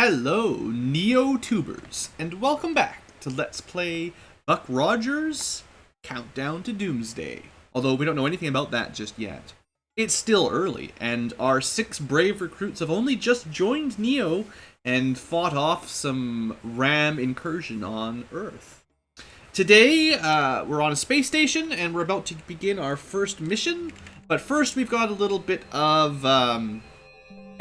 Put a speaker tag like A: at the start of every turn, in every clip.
A: Hello, Neo-Tubers, and welcome back to Let's Play Buck Rogers' Countdown to Doomsday. Although we don't know anything about that just yet. It's still early, and our 6 brave recruits have only just joined Neo and fought off some ram incursion on Earth. Today, we're on a space station, and we're about to begin our first mission, but first we've got a little bit of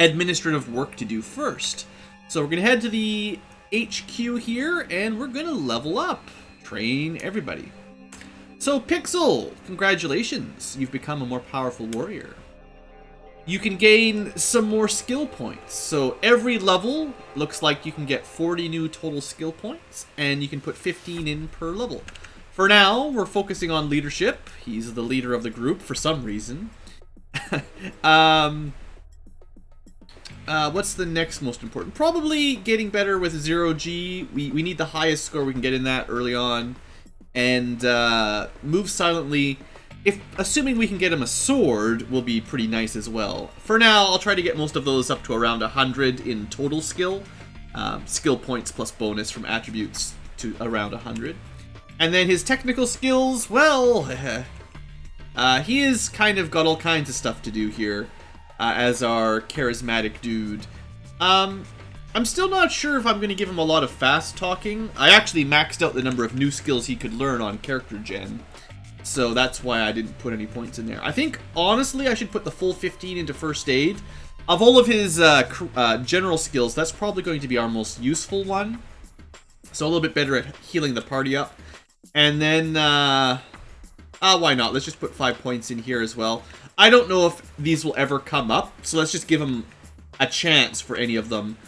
A: administrative work to do first. So we're going to head to the HQ here, and we're going to level up. Train everybody. So Pixel, congratulations. You've become a more powerful warrior. You can gain some more skill points. So every level looks like you can get 40 new total skill points, and you can put 15 in per level. For now, we're focusing on leadership. He's the leader of the group for some reason. What's the next most important? Probably getting better with 0G. We need the highest score we can get in that early on. And move silently. Assuming we can get him a sword, will be pretty nice as well. For now, I'll try to get most of those up to around 100 in total skill. Skill points plus bonus from attributes to around 100. And then his technical skills, well, he has kind of got all kinds of stuff to do here. As our charismatic dude. I'm still not sure if I'm going to give him a lot of fast talking. I actually maxed out the number of new skills he could learn on character gen. So that's why I didn't put any points in there. I think, honestly, I should put the full 15 into first aid. Of all of his general skills, that's probably going to be our most useful one. So a little bit better at healing the party up. And then, why not? Let's just put 5 points in here as well. I don't know if these will ever come up, so let's just give him a chance for any of them,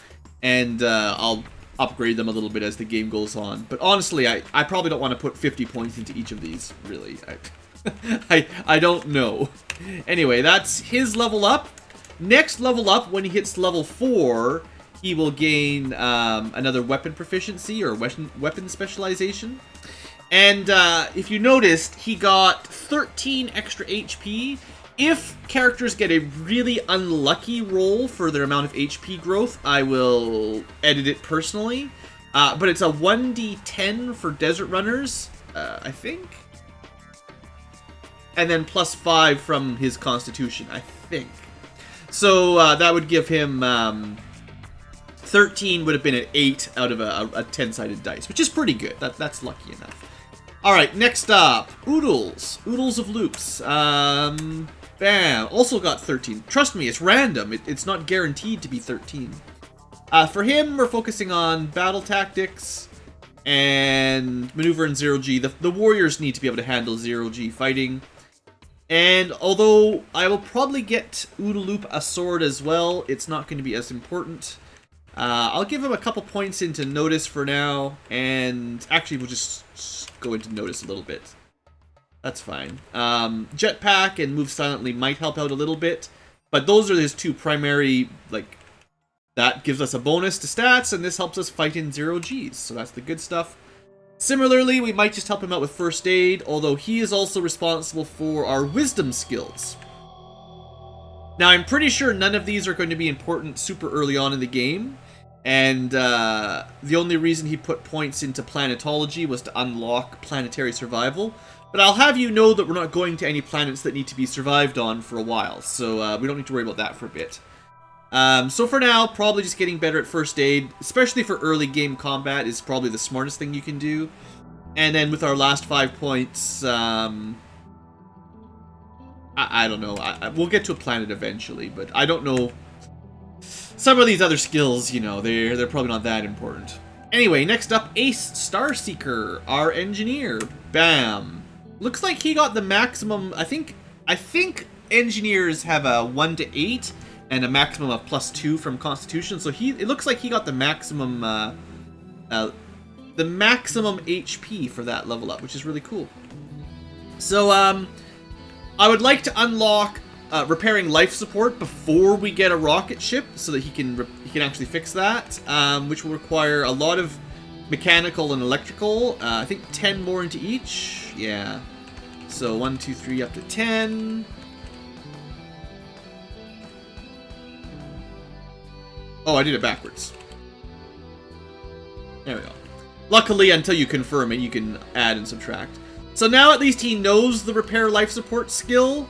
A: and I'll upgrade them a little bit as the game goes on. But honestly, I probably don't want to put 50 points into each of these, really. I don't know. Anyway, that's his level up. Next level up, when he hits level 4, he will gain another weapon proficiency, or weapon specialization. And if you noticed, he got 13 extra HP. If characters get a really unlucky roll for their amount of HP growth, I will edit it personally. But it's a 1d10 for desert runners, I think. And then plus 5 from his constitution, I think. So that would give him 13 would have been an 8 out of a 10-sided dice, which is pretty good. That's lucky enough. Alright, next up, Oodles. Oodles of Loops. Bam. Also got 13. Trust me, it's random. It's not guaranteed to be 13. For him, we're focusing on battle tactics and maneuver in 0G. The warriors need to be able to handle 0G fighting. And although I will probably get Oodaloop a sword as well, it's not going to be as important. I'll give him a couple points into notice for now. And actually, we'll just go into notice a little bit. That's fine. Jetpack and move silently might help out a little bit, but those are his 2 primary, like, that gives us a bonus to stats, and this helps us fight in 0Gs, so that's the good stuff. Similarly, we might just help him out with first aid, although he is also responsible for our wisdom skills. Now, I'm pretty sure none of these are going to be important super early on in the game, and the only reason he put points into planetology was to unlock planetary survival. But I'll have you know that we're not going to any planets that need to be survived on for a while, so we don't need to worry about that for a bit. So for now, probably just getting better at first aid, especially for early game combat, is probably the smartest thing you can do. And then with our last 5 points, I don't know. We'll get to a planet eventually, but I don't know. Some of these other skills, you know, they're probably not that important. Anyway, next up, Ace Starseeker, our engineer. Bam. Looks like he got the maximum. I think engineers have a 1 to 8 and a maximum of plus 2 from Constitution. So it looks like he got the maximum HP for that level up, which is really cool. So I would like to unlock repairing life support before we get a rocket ship, so that he can actually fix that, which will require a lot of mechanical and electrical. I think 10 more into each. Yeah. So 1, 2, 3 up to 10. Oh, I did it backwards. There we go. Luckily, until you confirm it, you can add and subtract. So now at least he knows the repair life support skill.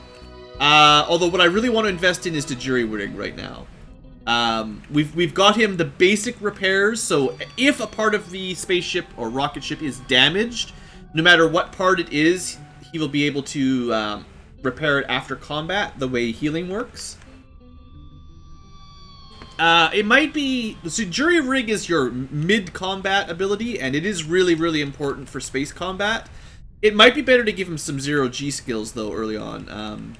A: Although what I really want to invest in is the jury rig right now. We've got him the basic repairs, so if a part of the spaceship or rocket ship is damaged, no matter what part it is, he will be able to repair it after combat, the way healing works. It might be... So jury rig is your mid-combat ability, and it is really, really important for space combat. It might be better to give him some 0G skills, though, early on.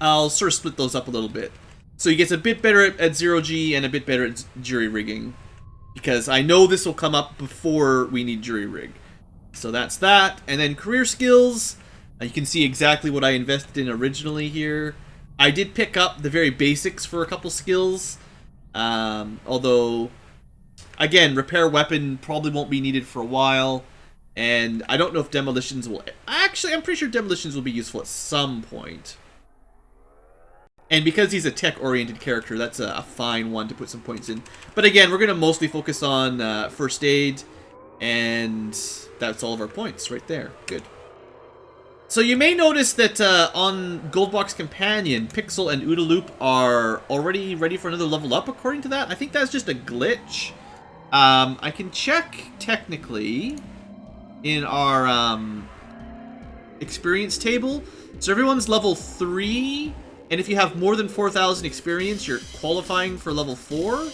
A: I'll sort of split those up a little bit. So he gets a bit better at 0G and a bit better at jury rigging. Because I know this will come up before we need jury rig. So that's that. And then career skills. You can see exactly what I invested in originally here. I did pick up the very basics for a couple skills. Although, again, repair weapon probably won't be needed for a while. And I don't know if demolitions will... Actually, I'm pretty sure demolitions will be useful at some point. And because he's a tech-oriented character, that's a fine one to put some points in. But again, we're going to mostly focus on first aid. And that's all of our points right there. Good. So you may notice that on Goldbox Companion, Pixel and Oodaloop are already ready for another level up according to that. I think that's just a glitch. I can check technically in our experience table. So everyone's level 3, and if you have more than 4,000 experience, you're qualifying for level 4.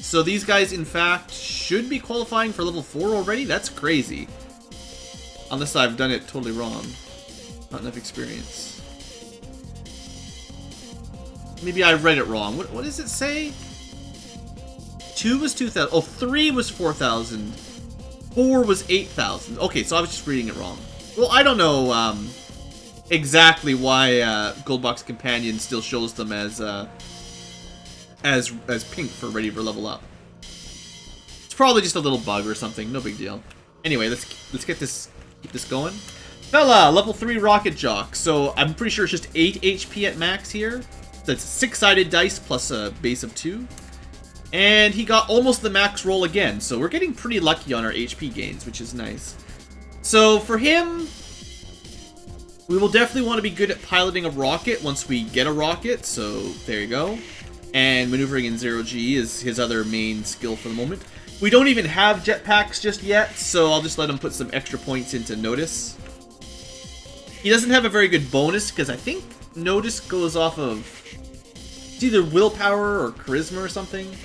A: So these guys, in fact, should be qualifying for level 4 already? That's crazy. Unless I've done it totally wrong. Not enough experience. Maybe I read it wrong. What does it say? 2 was 2,000. Oh, 3 was 4,000. 4 was 8,000. Okay, so I was just reading it wrong. Well, I don't know exactly why Goldbox Companion still shows them as pink for ready for level up. It's probably just a little bug or something. No big deal. Anyway, let's get this. Keep this going. Fella, level 3 rocket jock. So I'm pretty sure it's just 8 HP at max here. That's 6-sided dice plus a base of 2. And he got almost the max roll again. So we're getting pretty lucky on our HP gains, which is nice. So for him, we will definitely want to be good at piloting a rocket once we get a rocket. So there you go. And maneuvering in 0G is his other main skill for the moment. We don't even have jetpacks just yet, so I'll just let him put some extra points into notice. He doesn't have a very good bonus, because I think notice goes off of... It's either willpower or charisma or something.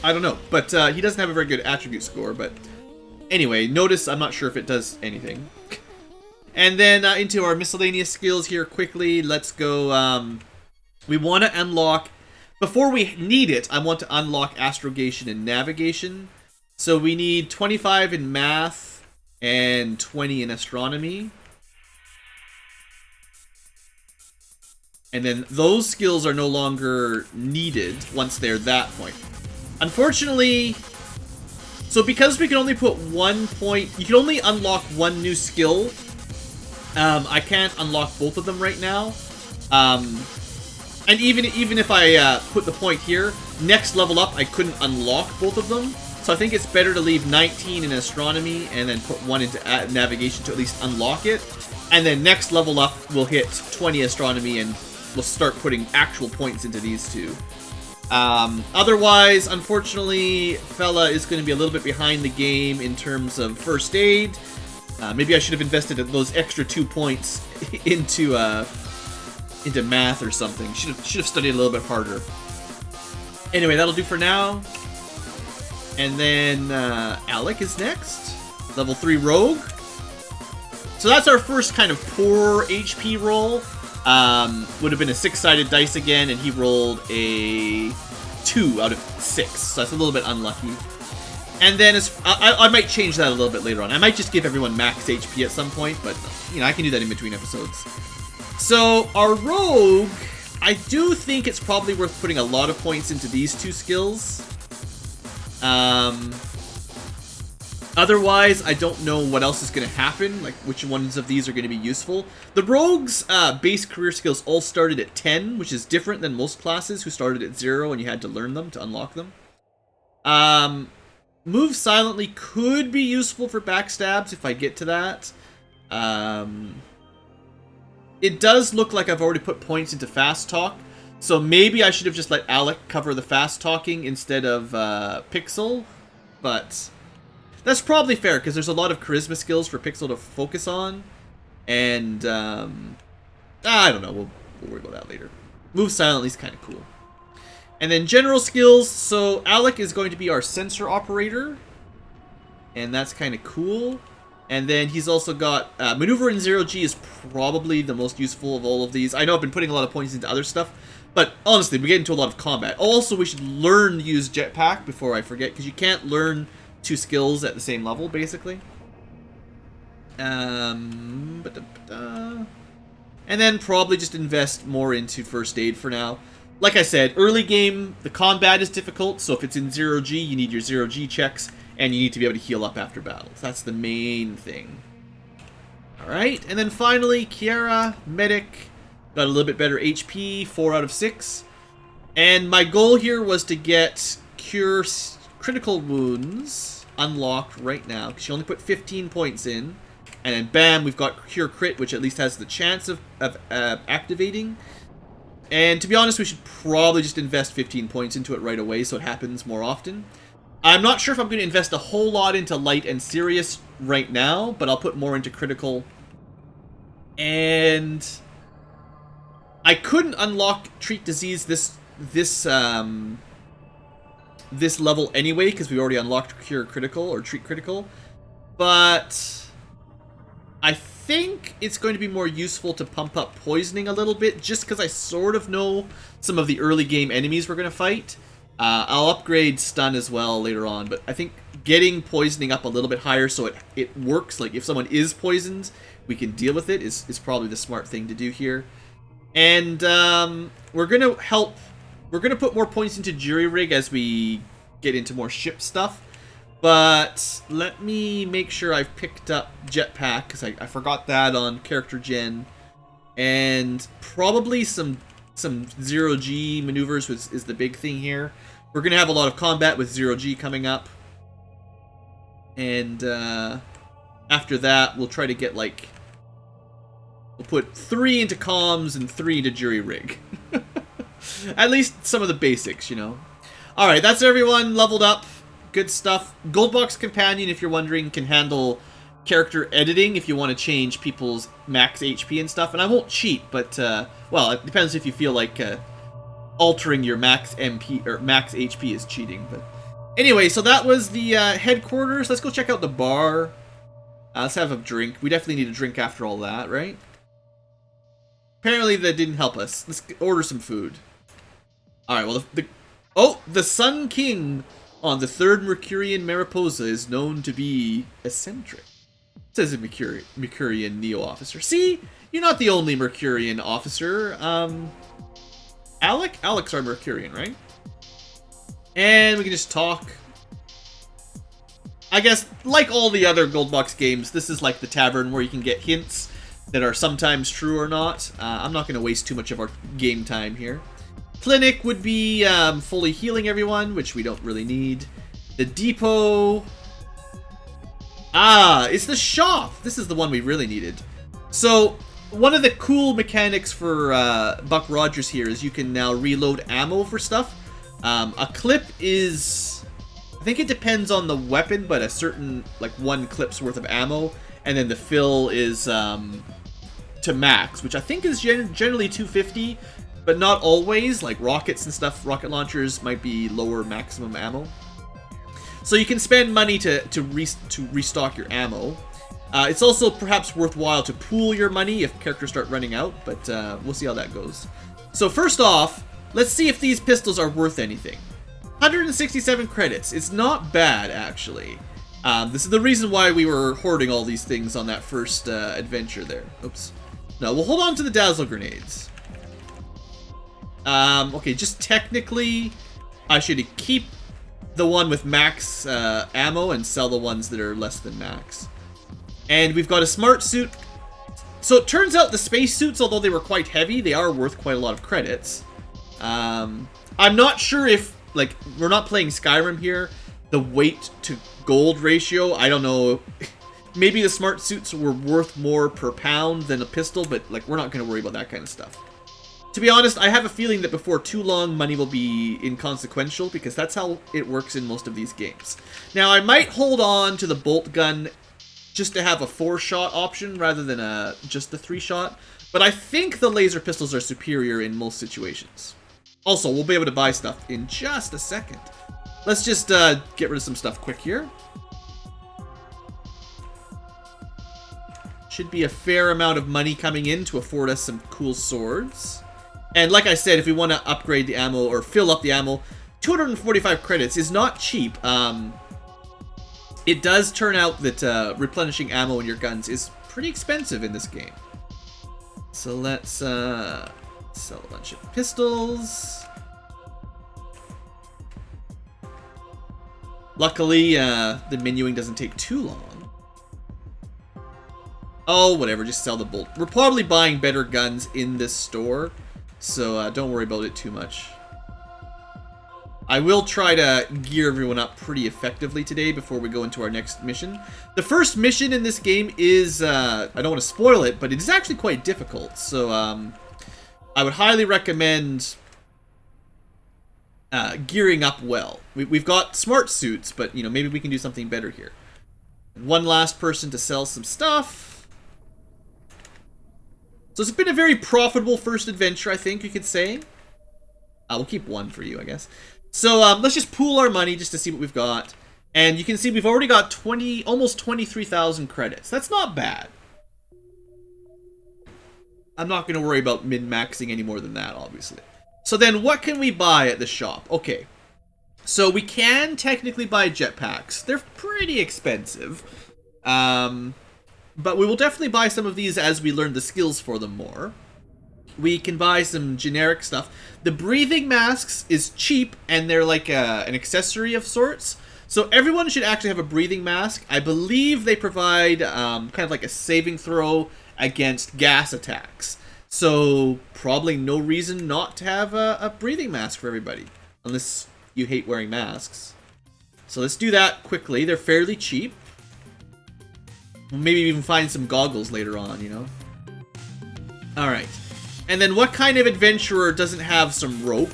A: I don't know, but he doesn't have a very good attribute score, but... Anyway, notice, I'm not sure if it does anything. And then into our miscellaneous skills here quickly, let's go... we want to unlock... Before we need it, I want to unlock astrogation and navigation. So we need 25 in math and 20 in astronomy. And then those skills are no longer needed once they're that point. Unfortunately, so because we can only put 1 point, you can only unlock one new skill. I can't unlock both of them right now. And even if I put the point here, next level up, I couldn't unlock both of them. So I think it's better to leave 19 in astronomy and then put 1 into navigation to at least unlock it. And then next level up, we'll hit 20 astronomy and we'll start putting actual points into these two. Otherwise, unfortunately, Fella is going to be a little bit behind the game in terms of first aid. Maybe I should have invested those extra 2 points into math or something. Should have studied a little bit harder. Anyway, that'll do for now. And then Alec is next. Level 3 rogue. So that's our first kind of poor HP roll. Would have been a 6-sided dice again, and he rolled a 2 out of 6. So that's a little bit unlucky. And then I might change that a little bit later on. I might just give everyone max HP at some point, but you know, I can do that in between episodes. So our rogue, I do think it's probably worth putting a lot of points into these two skills. Otherwise, I don't know what else is going to happen, like which ones of these are going to be useful. The rogues' base career skills all started at 10, which is different than most classes who started at 0 and you had to learn them to unlock them. Move silently could be useful for backstabs if I get to that. It does look like I've already put points into fast talk, so maybe I should have just let Alec cover the fast talking instead of Pixel, but that's probably fair because there's a lot of charisma skills for Pixel to focus on, and I don't know, we'll worry about that later. Move silently is kind of cool. And then general skills, so Alec is going to be our sensor operator, and that's kind of cool. And then he's also got maneuver in 0G is probably the most useful of all of these. I know I've been putting a lot of points into other stuff, but honestly, we get into a lot of combat. Also, we should learn to use jetpack before I forget, because you can't learn 2 skills at the same level, basically. And then probably just invest more into first aid for now. Like I said, early game, the combat is difficult, so if it's in 0G, you need your 0G checks, and you need to be able to heal up after battles. That's the main thing. Alright, and then finally, Kiara, Medic, got a little bit better HP, 4 out of 6. And my goal here was to get Cure Critical Wounds unlocked right now, because you only put 15 points in. And then bam, we've got Cure Crit, which at least has the chance of activating. And to be honest, we should probably just invest 15 points into it right away so it happens more often. I'm not sure if I'm going to invest a whole lot into light and serious right now, but I'll put more into critical. And I couldn't unlock Treat Disease this level anyway, because we already unlocked Cure Critical or Treat Critical. But I think it's going to be more useful to pump up Poisoning a little bit, just because I sort of know some of the early game enemies we're going to fight. I'll upgrade Stun as well later on, but I think getting Poisoning up a little bit higher so it works, like if someone is poisoned, we can deal with it, is probably the smart thing to do here. And we're going to put more points into Jury Rig as we get into more ship stuff. But let me make sure I've picked up Jetpack, because I forgot that on Character Gen. And probably some 0G maneuvers is the big thing here. We're going to have a lot of combat with 0G coming up. And after that, we'll try to get like... We'll put 3 into comms and 3 into Jury Rig. At least some of the basics, you know. Alright, that's everyone leveled up. Good stuff. Goldbox Companion, if you're wondering, can handle character editing if you want to change people's max HP and stuff. And I won't cheat, but, well, it depends if you feel like altering your max MP or max HP is cheating. But anyway, so that was the headquarters. Let's go check out the bar. Let's have a drink. We definitely need a drink after all that, right? Apparently that didn't help us. Let's order some food. Alright, well, the Sun King on the 3rd Mercurian Mariposa is known to be eccentric, says a Mercurian Neo officer. See? You're not the only Mercurian officer. Alec's our Mercurian, right? And we can just talk. I guess, like all the other Goldbox games, this is like the tavern where you can get hints that are sometimes true or not. I'm not going to waste too much of our game time here. Clinic would be fully healing everyone, which we don't really need. The depot... it's the shop! This is the one we really needed. So, one of the cool mechanics for Buck Rogers here is you can now reload ammo for stuff. A clip is... I think it depends on the weapon, but a certain, like, 1 clip's worth of ammo. And then the fill is to max, which I think is generally 250. But not always, like rockets and stuff, rocket launchers might be lower maximum ammo. So you can spend money to restock your ammo. It's also perhaps worthwhile to pool your money if characters start running out, but we'll see how that goes. So first off, let's see if these pistols are worth anything. 167 credits. It's not bad, actually. This is the reason why we were hoarding all these things on that first adventure there. Oops. No, we'll hold on to the dazzle grenades. Okay, just technically, I should keep the one with max ammo and sell the ones that are less than max. And we've got a smart suit. So it turns out the space suits, although they were quite heavy, they are worth quite a lot of credits. I'm not sure if, like, we're not playing Skyrim here. The weight to gold ratio, I don't know. Maybe the smart suits were worth more per pound than a pistol, but, like, we're not going to worry about that kind of stuff. To be honest, I have a feeling that before too long, money will be inconsequential, because that's how it works in most of these games. Now, I might hold on to the bolt gun just to have a 4-shot option rather than just the 3-shot, but I think the laser pistols are superior in most situations. Also, we'll be able to buy stuff in just a second. Let's just get rid of some stuff quick here. Should be a fair amount of money coming in to afford us some cool swords. And like I said, if we want to upgrade the ammo or fill up the ammo, 245 credits is not cheap. It does turn out that replenishing ammo in your guns is pretty expensive in this game. So let's sell a bunch of pistols. Luckily, the menuing doesn't take too long. Oh, whatever, just sell the bolt. We're probably buying better guns in this store, so don't worry about it too much. I will try to gear everyone up pretty effectively today before we go into our next mission. The first mission in this game is, I don't want to spoil it, but it is actually quite difficult, so I would highly recommend gearing up well. We've got smart suits, but, you know, maybe we can do something better here. One last person to sell some stuff. So it's been a very profitable first adventure, I think you could say. We'll keep one for you, I guess. So let's just pool our money just to see what we've got. And you can see we've already got almost 23,000 credits. That's not bad. I'm not going to worry about min-maxing any more than that, obviously. So then what can we buy at the shop? Okay. So we can technically buy jetpacks. They're pretty expensive. But we will definitely buy some of these as we learn the skills for them more. We can buy some generic stuff. The breathing masks is cheap, and they're like an accessory of sorts. So everyone should actually have a breathing mask. I believe they provide kind of like a saving throw against gas attacks. So probably no reason not to have a breathing mask for everybody. Unless you hate wearing masks. So let's do that quickly. They're fairly cheap. We'll maybe even find some goggles later on, you know? Alright. And then what kind of adventurer doesn't have some rope?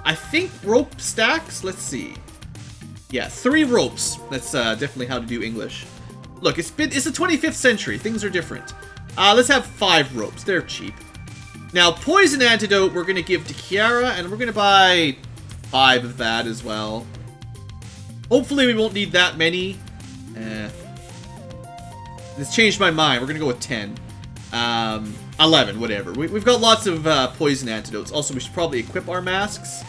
A: I think rope stacks? Let's see. Yeah, 3 ropes. That's definitely how to do English. Look, it's the 25th century. Things are different. Let's have 5 ropes. They're cheap. Now, poison antidote we're going to give to Kiara, and we're going to buy 5 of that as well. Hopefully we won't need that many. It's changed my mind. We're going to go with 10. 11, whatever. We've got lots of poison antidotes. Also, we should probably equip our masks.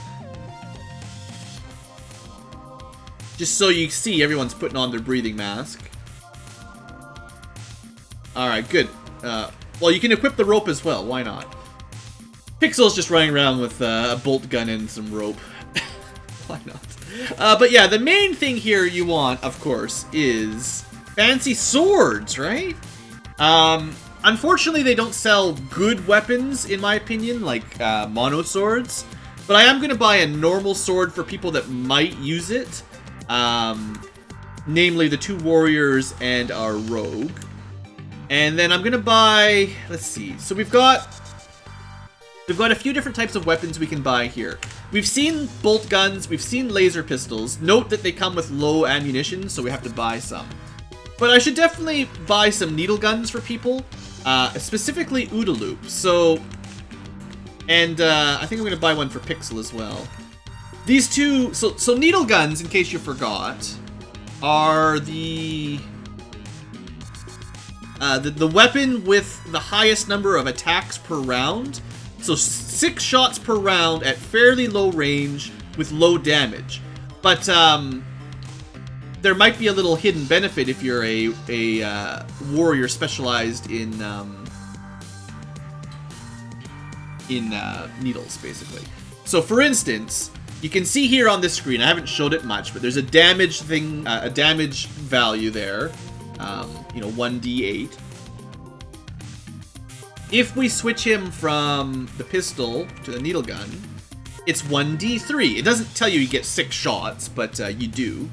A: Just so you see everyone's putting on their breathing mask. Alright, good. Well, you can equip the rope as well. Why not? Pixel's just running around with a bolt gun and some rope. Why not? But yeah, the main thing here you want, of course, is fancy swords, right? Unfortunately, they don't sell good weapons, in my opinion, like mono swords. But I am going to buy a normal sword for people that might use it. Namely, the 2 warriors and our rogue. And then I'm going to buy... Let's see. So we've got a few different types of weapons we can buy here. We've seen bolt guns. We've seen laser pistols. Note that they come with low ammunition, so we have to buy some. But I should definitely buy some needle guns for people. Specifically OODA loop. So, and I think I'm going to buy one for Pixel as well. These two, so needle guns, in case you forgot, are the weapon with the highest number of attacks per round. So 6 shots per round at fairly low range with low damage. But there might be a little hidden benefit if you're a warrior specialized in needles, basically. So for instance, You can see here on this screen, I haven't showed it much, but there's a damage thing, a damage value there. You know, 1d8. If we switch him from the pistol to the needle gun, it's 1d3. It doesn't tell you get 6 shots, but you do.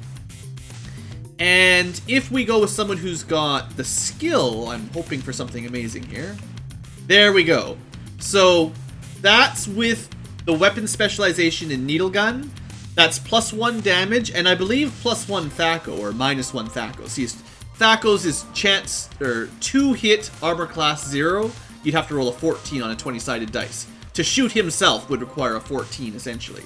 A: And if we go with someone who's got the skill, I'm hoping for something amazing here. There we go. So that's with the weapon specialization in needle gun. That's +1 damage, and I believe +1 Thaco, or -1 Thaco. See, Thaco's is chance, or 2 hit armor class 0. You'd have to roll a 14 on a 20-sided dice. To shoot himself would require a 14, essentially.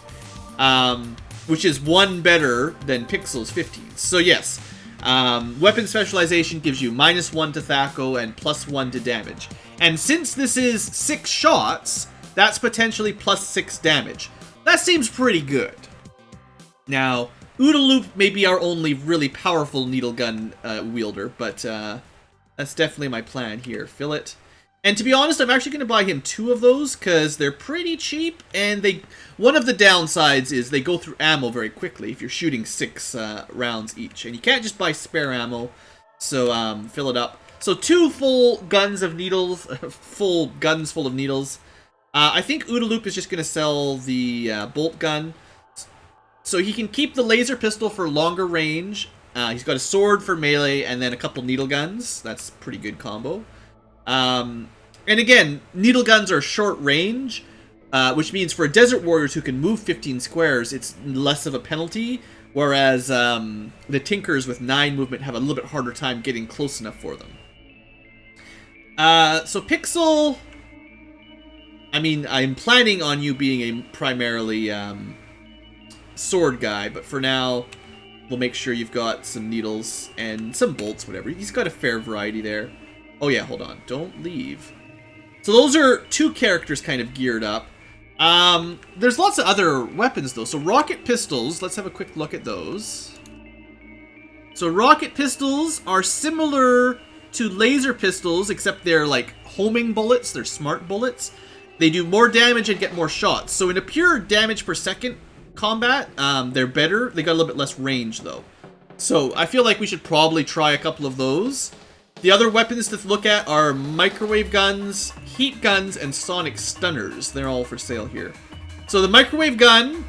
A: Which is 1 better than Pixel's 15. So yes, weapon specialization gives you -1 to Thaco and +1 to damage. And since this is 6 shots, that's potentially +6 damage. That seems pretty good. Now, Oodaloop may be our only really powerful needle gun wielder, but that's definitely my plan here. Fill it. And to be honest, I'm actually going to buy him 2 of those, because they're pretty cheap, and one of the downsides is they go through ammo very quickly if you're shooting 6 rounds each. And you can't just buy spare ammo, so fill it up. So 2 full guns of needles, full guns full of needles. I think Oodaloop is just going to sell the bolt gun, so he can keep the laser pistol for longer range. He's got a sword for melee, and then a couple needle guns. That's a pretty good combo. And again, needle guns are short range, which means for desert warriors who can move 15 squares, it's less of a penalty, whereas the Tinkers with 9 movement have a little bit harder time getting close enough for them. So Pixel, I mean, I'm planning on you being a primarily sword guy, but for now, we'll make sure you've got some needles and some bolts, whatever. He's got a fair variety there. Oh yeah, hold on. Don't leave. So those are 2 characters kind of geared up. There's lots of other weapons, though. So rocket pistols, let's have a quick look at those. So rocket pistols are similar to laser pistols, except they're like homing bullets. They're smart bullets. They do more damage and get more shots. So in a pure damage per second combat, they're better. They got a little bit less range, though. So I feel like we should probably try a couple of those. The other weapons to look at are microwave guns, heat guns, and sonic stunners. They're all for sale here. So the microwave gun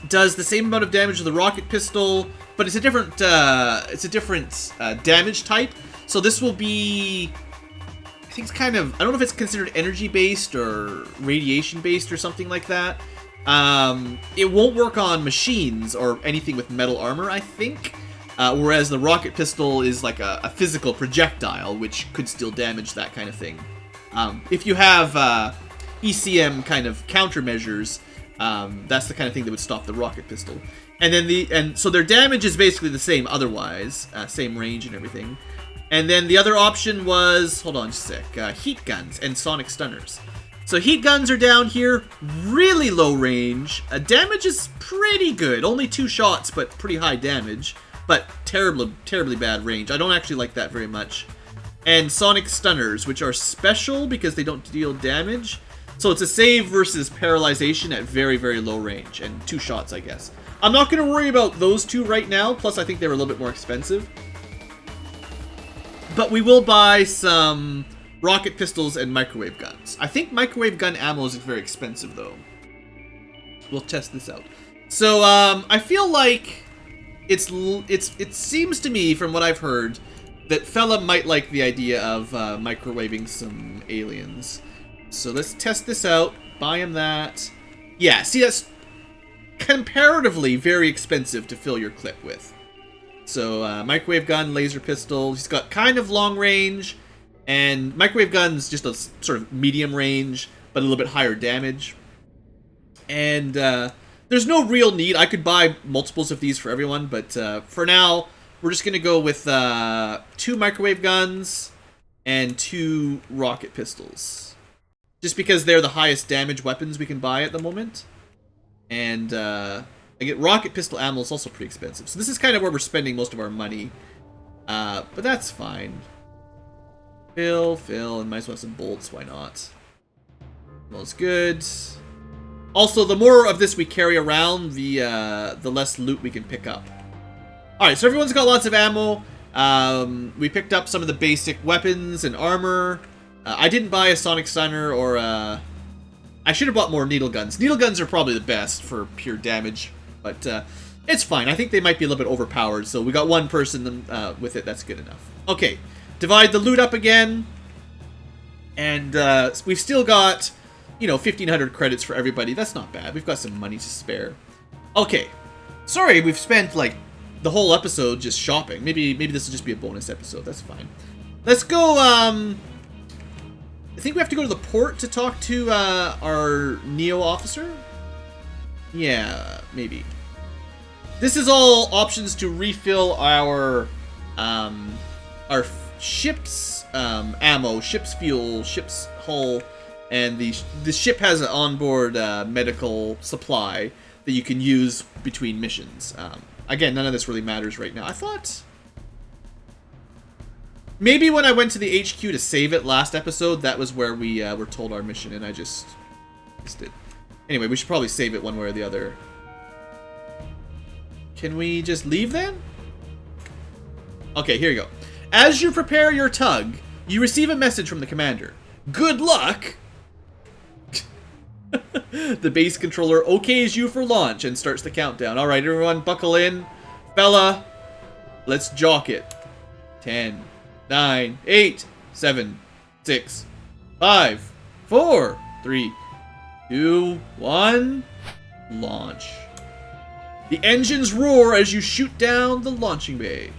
A: does the same amount of damage as the rocket pistol, but it's a different damage type. So this will be, I think it's kind of, I don't know if it's considered energy-based or radiation-based or something like that. It won't work on machines or anything with metal armor, I think. Whereas the rocket pistol is like a physical projectile, which could still damage that kind of thing. If you have ECM kind of countermeasures, that's the kind of thing that would stop the rocket pistol. And then so their damage is basically the same otherwise, same range and everything. And then the other option was, hold on just a sec, heat guns and sonic stunners. So heat guns are down here, really low range. Damage is pretty good, only 2 shots, but pretty high damage. But terribly bad range. I don't actually like that very much. And sonic stunners, which are special because they don't deal damage. So it's a save versus paralyzation at very, very low range. And 2 shots, I guess. I'm not going to worry about those 2 right now. Plus, I think they're a little bit more expensive. But we will buy some rocket pistols and microwave guns. I think microwave gun ammo is very expensive, though. We'll test this out. So, I feel like it seems to me, from what I've heard, that fella might like the idea of microwaving some aliens. So let's test this out. Buy him that. Yeah, see, that's comparatively very expensive to fill your clip with. So microwave gun, laser pistol. He's got kind of long range, and microwave gun's just a sort of medium range, but a little bit higher damage. And there's no real need. I could buy multiples of these for everyone, but for now, we're just going to go with 2 microwave guns and 2 rocket pistols. Just because they're the highest damage weapons we can buy at the moment. And I get rocket pistol ammo is also pretty expensive. So this is kind of where we're spending most of our money. But that's fine. Fill, and might as well have some bolts. Why not? Smells good. Also, the more of this we carry around, the less loot we can pick up. Alright, so everyone's got lots of ammo. We picked up some of the basic weapons and armor. I didn't buy a sonic stunner or I should have bought more needle guns. Needle guns are probably the best for pure damage, but it's fine. I think they might be a little bit overpowered, so we got one person with it. That's good enough. Okay, divide the loot up again. And we've still got, you know, 1,500 credits for everybody. That's not bad. We've got some money to spare. Okay. Sorry, we've spent, like, the whole episode just shopping. Maybe this will just be a bonus episode. That's fine. Let's go, I think we have to go to the port to talk to our Neo officer? Yeah, maybe. This is all options to refill our ship's ammo, ship's fuel, ship's hull, and the ship has an onboard medical supply that you can use between missions. Again, none of this really matters right now. I thought maybe when I went to the HQ to save it last episode, that was where we were told our mission, and I just missed it. Anyway, we should probably save it one way or the other. Can we just leave then? Okay, here you go. As you prepare your tug, you receive a message from the commander. Good luck! The base controller okays you for launch and starts the countdown. Alright, everyone, buckle in. Fella, let's jock it. 10, 9, 8, 7, 6, 5, 4, 3, 2, 1. Launch. The engines roar as you shoot down the launching bay.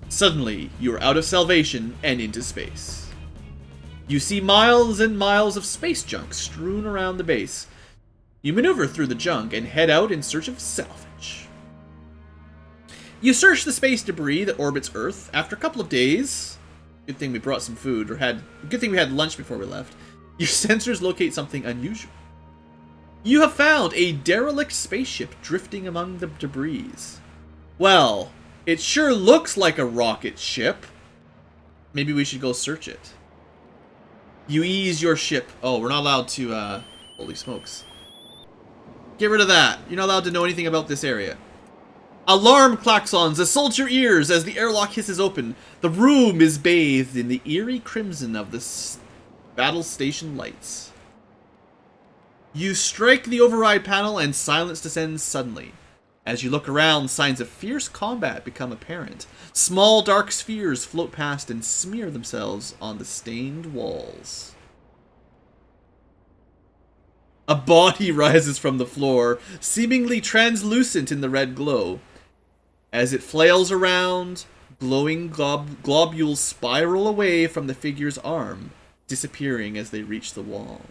A: Suddenly, you are out of salvation and into space. You see miles and miles of space junk strewn around the base. You maneuver through the junk and head out in search of salvage. You search the space debris that orbits Earth. After a couple of days, good thing we brought some food, good thing we had lunch before we left, your sensors locate something unusual. You have found a derelict spaceship drifting among the debris. Well, it sure looks like a rocket ship. Maybe we should go search it. You ease your ship. Oh, we're not allowed to, holy smokes. Get rid of that. You're not allowed to know anything about this area. Alarm klaxons assault your ears as the airlock hisses open. The room is bathed in the eerie crimson of the battle station lights. You strike the override panel and silence descends suddenly. As you look around, signs of fierce combat become apparent. Small dark spheres float past and smear themselves on the stained walls. A body rises from the floor, seemingly translucent in the red glow. As it flails around, glowing globules spiral away from the figure's arm, disappearing as they reach the wall.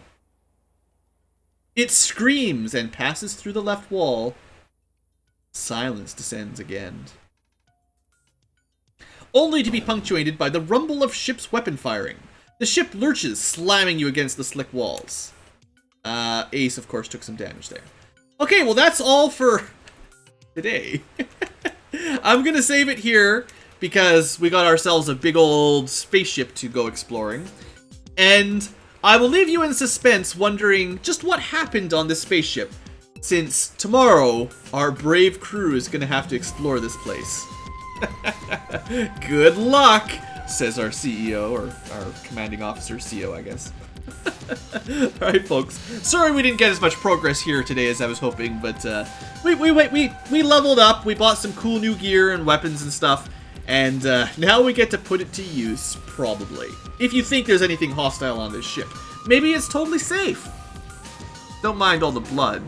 A: It screams and passes through the left wall. Silence descends again. Only to be punctuated by the rumble of ship's weapon firing. The ship lurches, slamming you against the slick walls. Ace, of course, took some damage there. Okay, well that's all for today. I'm gonna save it here because we got ourselves a big old spaceship to go exploring. And I will leave you in suspense wondering just what happened on this spaceship, since tomorrow our brave crew is gonna have to explore this place. Good luck, says our CEO, or our commanding officer, CO, I guess. Alright, folks. Sorry we didn't get as much progress here today as I was hoping, but we leveled up, we bought some cool new gear and weapons and stuff, and now we get to put it to use, probably. If you think there's anything hostile on this ship. Maybe it's totally safe. Don't mind all the blood.